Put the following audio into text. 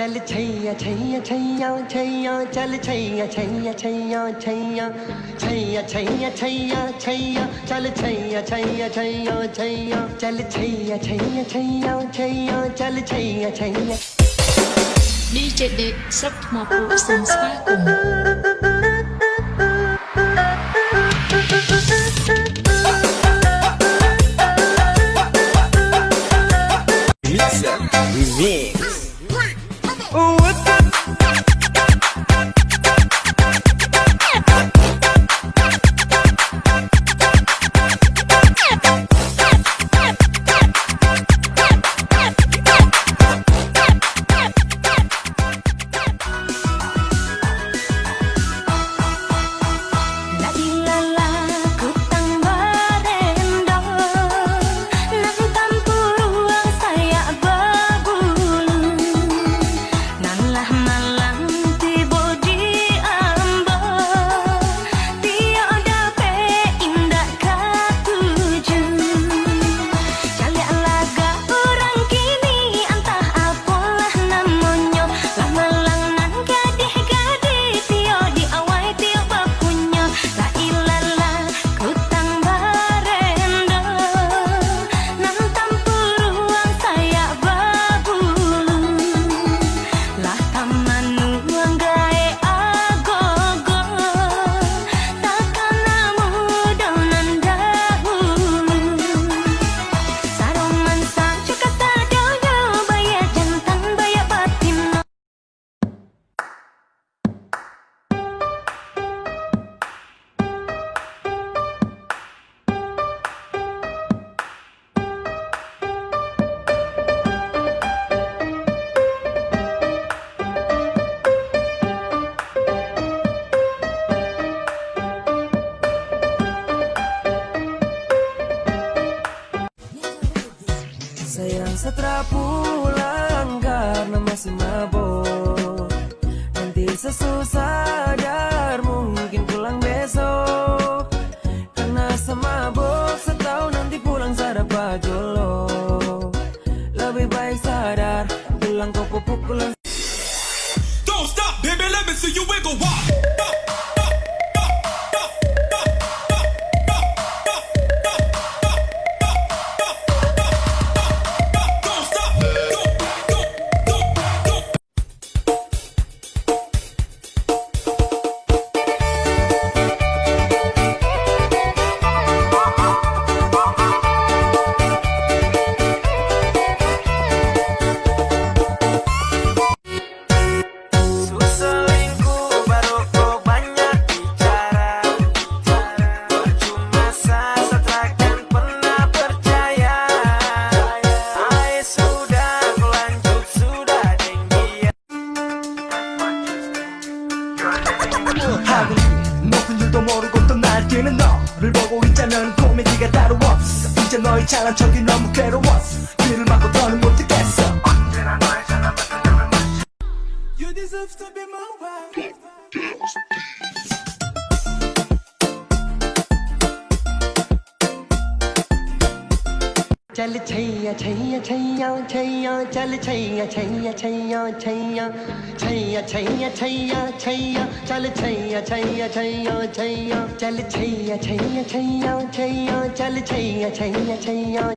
चल छैया छैया छैया छैया चल छैया छैया छैया छैया छैया छैया छैया छैया चल छैया छैया छैया छैया चल छैया छैया छैया छैया चल छैया Chaiyya DJ Địch sắp một bộ sân sát cùng Sayang setelah pulang karena masih mabok. Nanti sesu sadar mungkin pulang besok. Karena semabok setahun nanti pulang sadar pajolo. Lebih baik sadar pulang kau pukulan. Don't stop, baby, let me see you wiggle walk. 높은 줄도 모르고 또 날뛰는 너를 보고 있자면 코미디가 따로 없어. 이제 너의 잘난 척이 너무 괴로웠어. 귀를 막고 더는 못 듣겠어. 언제나 너의 잘난 맛은 You deserve to be my wife. चल छैया छैया छैया छैया चल छैया छैया छैया छैया छैया छैया छैया छैया चल छैया छैया छैया छैया चल छैया छैया छैया छैया चल छैया छैया छैया